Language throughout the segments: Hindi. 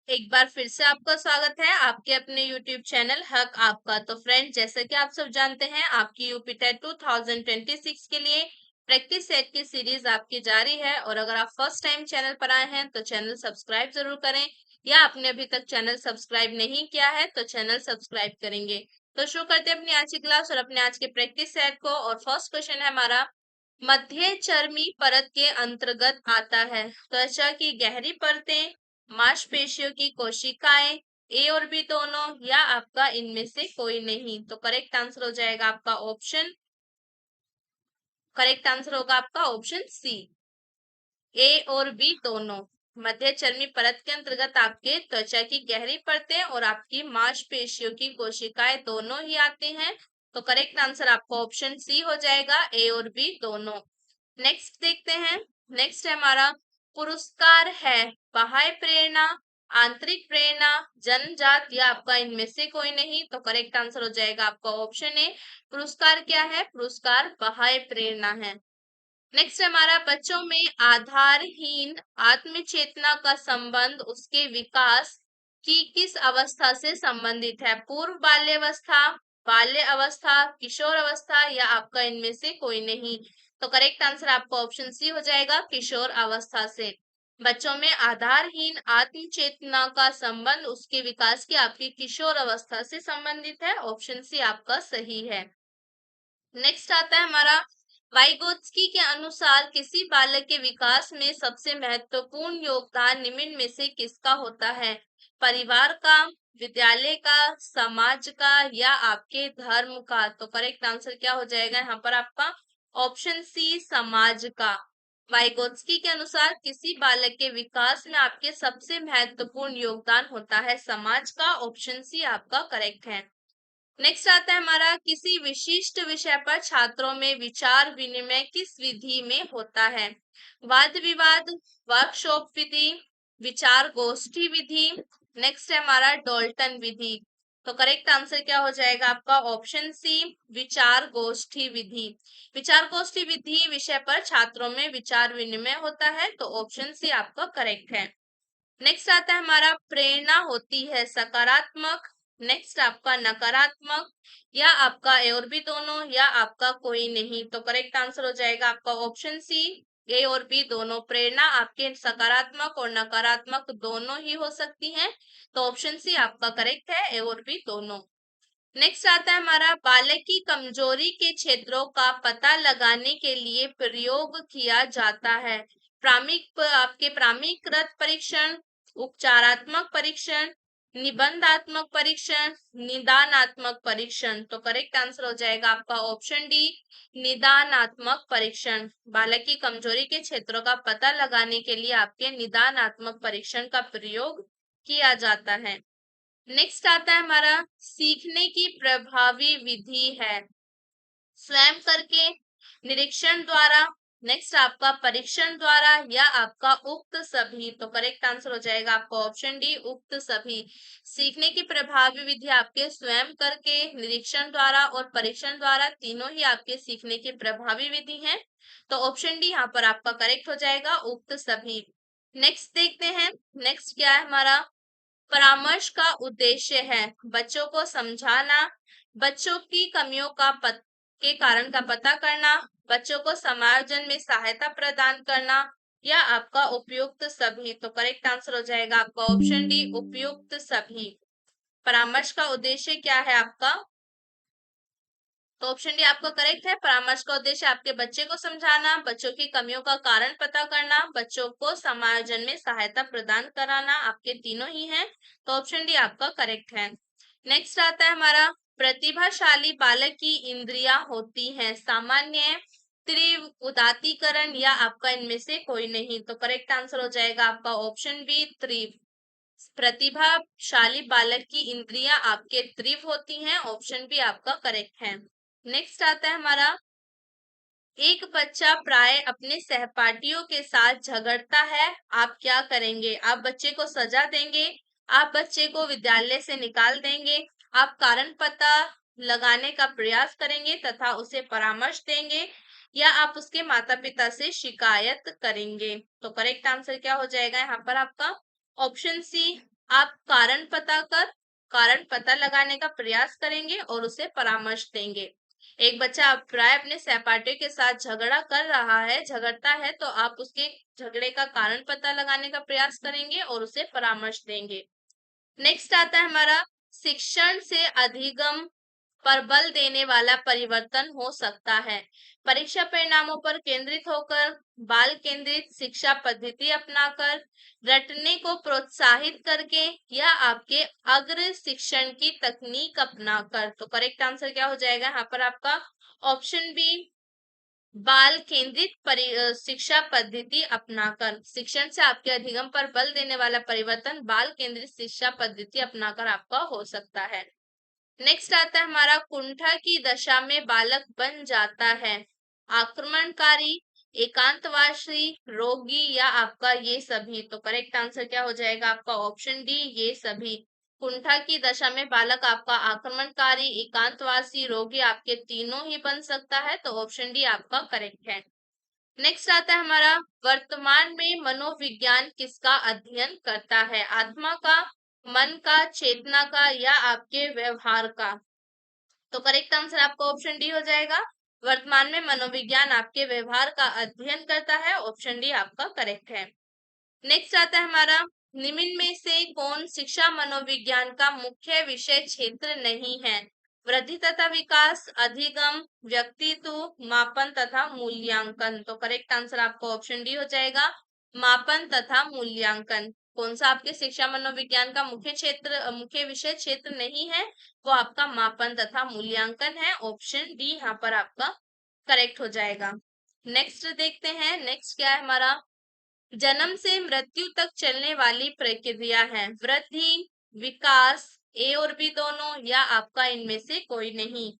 एक बार फिर से आपका स्वागत है आपके अपने YouTube चैनल हक आपका। तो फ्रेंड, जैसा कि आप सब जानते हैं, आपकी यूपी टेट 2026 के लिए प्रैक्टिस सेट की सीरीज आपकी जारी है। और अगर आप फर्स्ट टाइम चैनल पर आए हैं तो चैनल सब्सक्राइब जरूर करें, या आपने अभी तक चैनल सब्सक्राइब नहीं किया है तो चैनल सब्सक्राइब करेंगे। तो शुरू करते हैं अपनी आज की क्लास और अपने आज के प्रैक्टिस सेट को। और फर्स्ट क्वेश्चन है हमारा, मध्य चर्मी परत के अंतर्गत आता है त्वचा की गहरी परतें, मांसपेशियों की कोशिकाएं, ए और बी दोनों, या आपका इनमें से कोई नहीं। तो करेक्ट आंसर हो जाएगा आपका ऑप्शन, करेक्ट आंसर होगा आपका ऑप्शन सी, ए और बी दोनों। मध्य चर्मी परत के अंतर्गत आपके त्वचा की गहरी परतें और आपकी मांसपेशियों की कोशिकाएं दोनों ही आती हैं। तो करेक्ट आंसर आपका ऑप्शन सी हो जाएगा, ए और बी दोनों। नेक्स्ट देखते हैं। नेक्स्ट है हमारा, पुरस्कार है बाह्य प्रेरणा, आंतरिक प्रेरणा, जन्मजात, या आपका इनमें से कोई नहीं। तो करेक्ट आंसर हो जाएगा आपका ऑप्शन ए, पुरस्कार क्या है, पुरस्कार बाह्य प्रेरणा है। नेक्स्ट हमारा, बच्चों में आधारहीन आत्म चेतना का संबंध उसके विकास की किस अवस्था से संबंधित है, पूर्व बाल्यावस्था, बाल्य अवस्था, किशोर अवस्था, या आपका इनमें से कोई नहीं। तो करेक्ट आंसर आपका ऑप्शन सी हो जाएगा, किशोर अवस्था से। बच्चों में आधारहीन आत्म चेतना का संबंध उसके विकास की आपकी किशोर अवस्था से संबंधित है। ऑप्शन सी आपका सही है। नेक्स्ट आता है हमारा, वाइगोत्स्की के अनुसार किसी बालक के विकास में सबसे महत्वपूर्ण योगदान निम्न में से किसका होता है, परिवार का, विद्यालय का, समाज का, या आपके धर्म का। तो करेक्ट आंसर क्या हो जाएगा यहाँ पर आपका, ऑप्शन सी, समाज का। वाइगोत्स्की के अनुसार किसी बालक के विकास में आपके सबसे महत्वपूर्ण योगदान होता है समाज का। ऑप्शन सी आपका करेक्ट है। नेक्स्ट आता है हमारा, किसी विशिष्ट विषय पर छात्रों में विचार विनिमय किस विधि में होता है, वाद विवाद, वर्कशॉप विधि, विचार गोष्ठी विधि, नेक्स्ट है हमारा डॉल्टन विधि। तो करेक्ट आंसर क्या हो जाएगा आपका, ऑप्शन सी, विचार गोष्ठी विधि। विचार गोष्ठी विधि विषय पर छात्रों में विचार विनिमय होता है। तो ऑप्शन सी आपका करेक्ट है। नेक्स्ट आता है हमारा, प्रेरणा होती है सकारात्मक, नेक्स्ट आपका नकारात्मक, या आपका ए और बी दोनों, या आपका कोई नहीं। तो करेक्ट आंसर हो जाएगा आपका ऑप्शन सी, ए और बी दोनों। प्रेरणा आपके सकारात्मक और नकारात्मक दोनों ही हो सकती हैं। तो ऑप्शन सी आपका करेक्ट है, ए और बी दोनों। नेक्स्ट आता है हमारा, बालक की कमजोरी के क्षेत्रों का पता लगाने के लिए प्रयोग किया जाता है, आपके प्रामीकृत परीक्षण, उपचारात्मक परीक्षण, निबंधात्मक परीक्षण, निदानात्मक परीक्षण। तो करेक्ट आंसर हो जाएगा आपका ऑप्शन डी, निदानात्मक परीक्षण। बालक की कमजोरी के क्षेत्रों का पता लगाने के लिए आपके निदानात्मक परीक्षण का प्रयोग किया जाता है। नेक्स्ट आता है हमारा, सीखने की प्रभावी विधि है स्वयं करके, निरीक्षण द्वारा, नेक्स्ट आपका परीक्षण द्वारा, या आपका उक्त सभी। तो करेक्ट आंसर हो जाएगा आपका ऑप्शन डी, उक्त सभी। सीखने की प्रभावी विधि आपके स्वयं करके, निरीक्षण द्वारा और परीक्षण द्वारा, तीनों ही आपके सीखने की प्रभावी विधि हैं। तो ऑप्शन डी यहाँ पर आपका करेक्ट हो जाएगा, उक्त सभी। नेक्स्ट देखते हैं। नेक्स्ट क्या है हमारा, परामर्श का उद्देश्य है बच्चों को समझाना, बच्चों की कमियों के कारण का पता करना, बच्चों को समायोजन में सहायता प्रदान करना, या आपका उपयुक्त सभी। तो करेक्ट आंसर हो जाएगा आपका ऑप्शन डी, उपयुक्त सभी। परामर्श का उद्देश्य क्या है आपका, तो ऑप्शन डी आपका करेक्ट है। परामर्श का उद्देश्य आपके बच्चे को समझाना, बच्चों की कमियों का कारण पता करना, बच्चों को समायोजन में सहायता प्रदान कराना, आपके तीनों ही हैं। तो ऑप्शन डी आपका करेक्ट है। नेक्स्ट आता है हमारा, प्रतिभाशाली बालक की इंद्रियां होती हैं सामान्य, तीव्र, उदातीकरण, या आपका इनमें से कोई नहीं। तो करेक्ट आंसर हो जाएगा आपका ऑप्शन बी, तीव्र। प्रतिभाशाली बालक की इंद्रियां आपके तीव्र होती हैं। ऑप्शन बी आपका करेक्ट है। नेक्स्ट आता है हमारा, एक बच्चा प्राय अपने सहपाठियों के साथ झगड़ता है, आप क्या करेंगे, आप बच्चे को सजा देंगे, आप बच्चे को विद्यालय से निकाल देंगे, आप कारण पता लगाने का प्रयास करेंगे तथा उसे परामर्श देंगे, या आप उसके माता पिता से शिकायत करेंगे। तो करेक्ट आंसर क्या हो जाएगा यहाँ पर आपका, ऑप्शन सी, आप कारण पता लगाने का प्रयास करेंगे और उसे परामर्श देंगे। एक बच्चा प्राय अपने सहपाठियों के साथ झगड़ता है तो आप उसके झगड़े का कारण पता लगाने का प्रयास करेंगे और उसे परामर्श देंगे। नेक्स्ट आता है हमारा, शिक्षण से अधिगम पर बल देने वाला परिवर्तन हो सकता है। परीक्षा परिणामों पर केंद्रित होकर, बाल केंद्रित शिक्षा पद्धति अपनाकर, रटने को प्रोत्साहित करके या आपके अग्र शिक्षण की तकनीक अपनाकर। तो करेक्ट आंसर क्या हो जाएगा यहाँ पर आपका? ऑप्शन बी, बाल केंद्रित शिक्षा पद्धति अपनाकर। शिक्षण से आपके अधिगम पर बल देने वाला परिवर्तन बाल केंद्रित शिक्षा पद्धति अपनाकर आपका हो सकता है। नेक्स्ट आता है हमारा, कुंठा की दशा में बालक बन जाता है आक्रमणकारी, एकांतवासी, रोगी या आपका ये सभी। तो करेक्ट आंसर क्या हो जाएगा आपका? ऑप्शन डी, ये सभी। कुंठा की दशा में बालक आपका आक्रमणकारी, एकांतवासी, रोगी, आपके तीनों ही बन सकता है। तो ऑप्शन डी आपका करेक्ट है। नेक्स्ट आता है हमारा, वर्तमान में मनोविज्ञान किसका अध्ययन करता है? आत्मा का, मन का, चेतना का या आपके व्यवहार का? तो करेक्ट आंसर आपका ऑप्शन डी हो जाएगा। वर्तमान में मनोविज्ञान आपके व्यवहार का अध्ययन करता है। ऑप्शन डी आपका करेक्ट है। नेक्स्ट आता है हमारा, निम्न में से कौन शिक्षा मनोविज्ञान का मुख्य विषय क्षेत्र नहीं है? वृद्धि तथा विकास, अधिगम, व्यक्तित्व, मापन तथा मूल्यांकन। तो करेक्ट आंसर आपका ऑप्शन डी हो जाएगा, मापन तथा मूल्यांकन। कौन सा आपके शिक्षा मनोविज्ञान का मुख्य विषय क्षेत्र नहीं है? वो आपका मापन तथा मूल्यांकन है। ऑप्शन डी यहाँ पर आपका करेक्ट हो जाएगा। नेक्स्ट देखते हैं, नेक्स्ट क्या है हमारा, जन्म से मृत्यु तक चलने वाली प्रक्रिया है वृद्धि, विकास, ए और बी दोनों या आपका इनमें से कोई नहीं?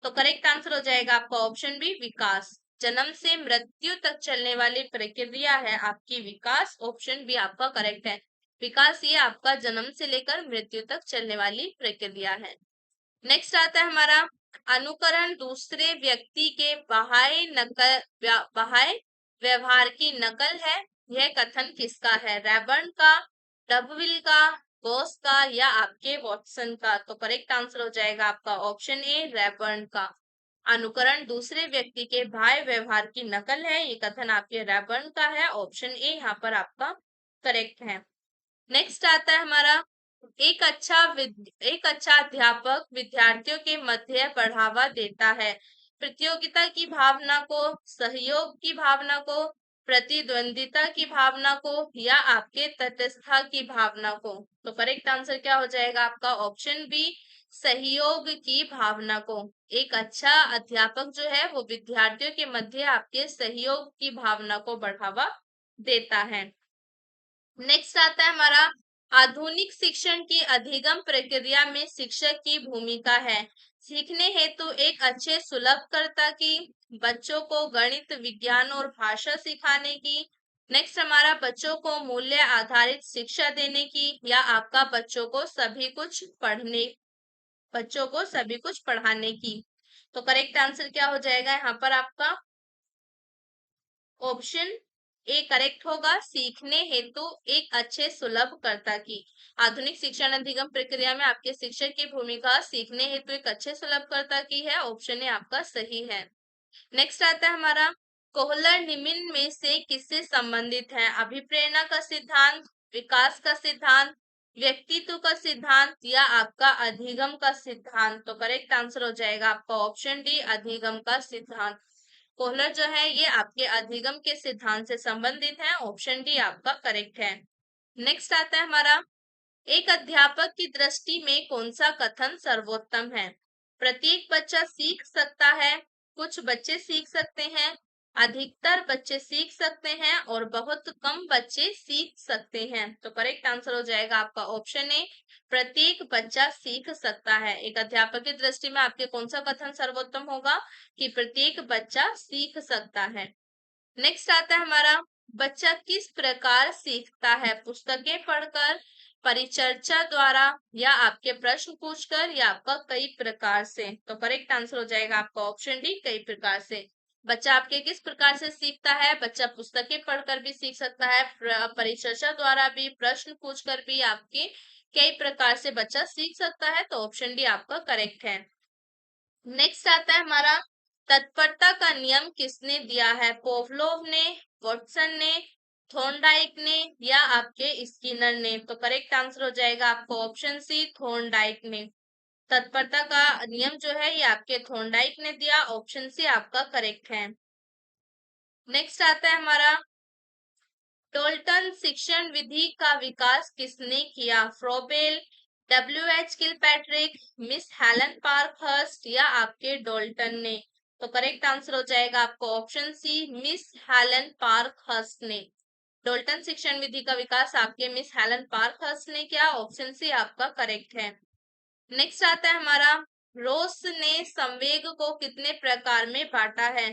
तो करेक्ट आंसर हो जाएगा आपका ऑप्शन बी, विकास। जन्म से मृत्यु तक चलने वाली प्रक्रिया है आपकी विकास। ऑप्शन बी आपका करेक्ट है। विकास ये आपका जन्म से लेकर मृत्यु तक चलने वाली प्रक्रिया है। नेक्स्ट आता है हमारा, अनुकरण दूसरे व्यक्ति के बाह्य व्यवहार की नकल है। यह कथन किसका है? रैबर्न का, डबविल का, बोस का या आपके वॉटसन का? तो करेक्ट आंसर हो जाएगा आपका ऑप्शन ए, रैबर्न का। अनुकरण दूसरे व्यक्ति के बाह्य व्यवहार की नकल है, ये कथन आपके रैबर्न का है। ऑप्शन ए यहाँ पर आपका करेक्ट है। नेक्स्ट आता है हमारा, एक अच्छा अध्यापक विद्यार्थियों के मध्य बढ़ावा देता है प्रतियोगिता की भावना को, सहयोग की भावना को, प्रतिद्वंदिता की भावना को या आपके तटस्थता की भावना को? तो करेक्ट आंसर क्या हो जाएगा आपका? ऑप्शन बी, सहयोग की भावना को। एक अच्छा अध्यापक जो है वो विद्यार्थियों के मध्य आपके सहयोग की भावना को बढ़ावा देता है। नेक्स्ट आता है हमारा, आधुनिक शिक्षण की अधिगम प्रक्रिया में शिक्षक की भूमिका है सीखने हेतु एक अच्छे सुलभकर्ता की, बच्चों को गणित, विज्ञान और भाषा सिखाने की, नेक्स्ट हमारा बच्चों को मूल्य आधारित शिक्षा देने की या आपका बच्चों को सभी कुछ पढ़ाने की? तो करेक्ट आंसर क्या हो जाएगा यहाँ पर आपका? ऑप्शन ए करेक्ट होगा, सीखने हेतु एक अच्छे सुलभकर्ता की। आधुनिक शिक्षण अधिगम प्रक्रिया में आपके शिक्षक की भूमिका सीखने हेतु एक अच्छे सुलभकर्ता की है। ऑप्शन ए आपका सही है। नेक्स्ट आता है हमारा, कोहलर निम्न में से किससे संबंधित है? अभिप्रेरणा का सिद्धांत, विकास का सिद्धांत, व्यक्तित्व का सिद्धांत या आपका अधिगम का सिद्धांत? तो करेक्ट आंसर हो जाएगा आपका ऑप्शन डी, अधिगम का सिद्धांत। कोहलर जो है ये आपके अधिगम के सिद्धांत से संबंधित है। ऑप्शन डी आपका करेक्ट है। नेक्स्ट आता है हमारा, एक अध्यापक की दृष्टि में कौन सा कथन सर्वोत्तम है? प्रत्येक बच्चा सीख सकता है, कुछ बच्चे सीख सकते हैं, अधिकतर बच्चे सीख सकते हैं और बहुत कम बच्चे सीख सकते हैं। तो करेक्ट आंसर हो जाएगा आपका ऑप्शन ए, प्रत्येक बच्चा सीख सकता है। एक अध्यापक की दृष्टि में आपके कौन सा कथन सर्वोत्तम होगा? कि प्रत्येक बच्चा सीख सकता है। नेक्स्ट आता है हमारा, बच्चा किस प्रकार सीखता है? पुस्तकें पढ़कर, परिचर्चा द्वारा या आपके प्रश्न पूछकर या आपका कई प्रकार से? तो करेक्ट आंसर हो जाएगा आपका ऑप्शन डी, कई प्रकार से। बच्चा आपके किस प्रकार से सीखता है? बच्चा पुस्तकें पढ़कर भी सीख सकता है, परिचर्चा द्वारा भी, प्रश्न पूछकर भी, आपके कई प्रकार से बच्चा सीख सकता है। तो ऑप्शन डी आपका करेक्ट है। नेक्स्ट आता है हमारा, तत्परता का नियम किसने दिया है? पोवलोव ने, वॉटसन ने, थॉर्नडाइक ने या आपके स्किनर ने? तो करेक्ट आंसर हो जाएगा आपको ऑप्शन सी, थॉर्नडाइक ने। तत्परता का नियम जो है ये आपके थॉर्नडाइक ने दिया। ऑप्शन सी आपका करेक्ट है। नेक्स्ट आता है हमारा, टोल्टन शिक्षण विधि का विकास किसने किया? Froebel, WH. Kilpatrick, miss Helen Parkhurst या आपके डोल्टन ने? तो करेक्ट आंसर हो जाएगा आपको option C, miss Helen Parkhurst ने। डोल्टन शिक्षण विधि का विकास आपके मिस हेलन पार्कहर्स्ट ने किया। ऑप्शन सी आपका करेक्ट है। नेक्स्ट आता है हमारा, रोस ने संवेग को कितने प्रकार में बांटा है?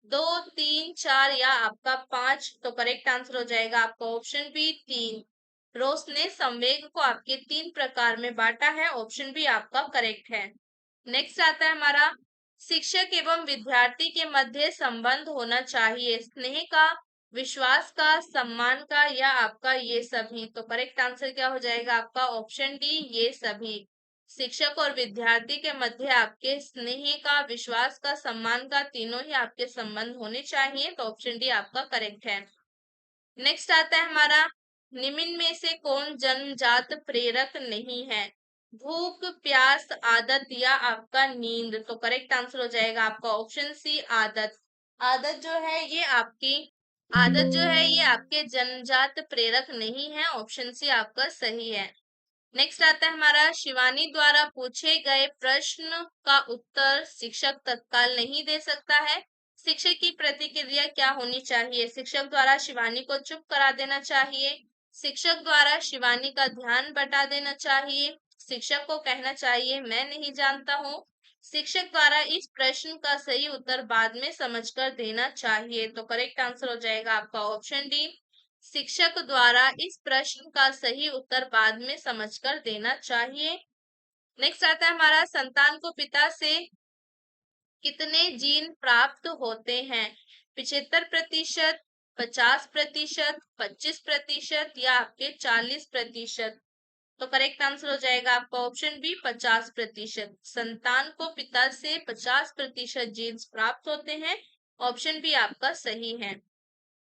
2, 3, 4 या आपका 5? तो करेक्ट आंसर हो जाएगा आपका ऑप्शन बी, 3। रोस ने संवेग को आपके 3 प्रकार में बांटा है। ऑप्शन बी आपका करेक्ट है। नेक्स्ट आता है हमारा, शिक्षक एवं विद्यार्थी के मध्य संबंध होना चाहिए स्नेह का, विश्वास का, सम्मान का या आपका ये सभी? तो करेक्ट आंसर क्या हो जाएगा आपका ऑप्शन डी, ये सभी। शिक्षक और विद्यार्थी के मध्य आपके स्नेह का, विश्वास का, सम्मान का, तीनों ही आपके संबंध होने चाहिए। तो ऑप्शन डी आपका करेक्ट है। नेक्स्ट आता है हमारा, निम्न में से कौन जन्मजात प्रेरक नहीं है? भूख, प्यास, आदत या आपका नींद? तो करेक्ट आंसर हो जाएगा आपका ऑप्शन सी, आदत। आदत जो है ये आपकी, आदत जो है ये आपके जन्मजात प्रेरक नहीं है। ऑप्शन सी आपका सही है। नेक्स्ट आता है हमारा, शिवानी द्वारा पूछे गए प्रश्न का उत्तर शिक्षक तत्काल नहीं दे सकता है। शिक्षक की प्रतिक्रिया क्या होनी चाहिए? शिक्षक द्वारा शिवानी को चुप करा देना चाहिए, शिक्षक द्वारा शिवानी का ध्यान बटा देना चाहिए, शिक्षक को कहना चाहिए मैं नहीं जानता हूँ, शिक्षक द्वारा इस प्रश्न का सही उत्तर बाद में समझकर देना चाहिए। तो करेक्ट आंसर हो जाएगा आपका ऑप्शन डी, शिक्षक द्वारा इस प्रश्न का सही उत्तर बाद में समझकर देना चाहिए। नेक्स्ट आता है हमारा, संतान को पिता से कितने जीन प्राप्त होते हैं? 75%, 50%, 25% या आपके 40%? तो करेक्ट आंसर हो जाएगा आपका ऑप्शन बी, 50%। संतान को पिता से 50% जीन्स प्राप्त होते हैं। ऑप्शन बी आपका सही है।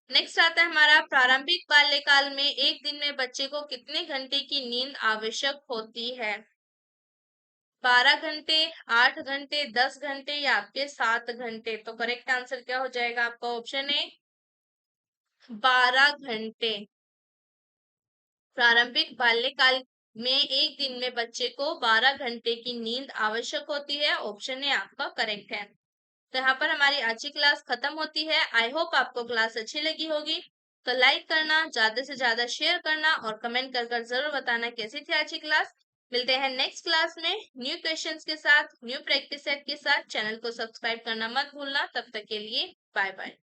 नेक्स्ट आता है हमारा, प्रारंभिक बाल्यकाल में एक दिन में बच्चे को कितने घंटे की नींद आवश्यक होती है? 12 घंटे, 8 घंटे, 10 घंटे या आपके 7 घंटे? तो करेक्ट आंसर क्या हो जाएगा आपका ऑप्शन ए, 12 घंटे। प्रारंभिक बाल्यकाल में एक दिन में बच्चे को 12 घंटे की नींद आवश्यक होती है। ऑप्शन ए आपका करेक्ट है। तो यहाँ पर हमारी आज की क्लास खत्म होती है। आई होप आपको क्लास अच्छी लगी होगी। तो लाइक करना, ज्यादा से ज्यादा शेयर करना और कमेंट कर जरूर बताना कैसी थी आज की क्लास। मिलते हैं नेक्स्ट क्लास में न्यू क्वेश्चंस के साथ, न्यू प्रैक्टिस सेट के साथ। चैनल को सब्सक्राइब करना मत भूलना। तब तक के लिए बाय बाय।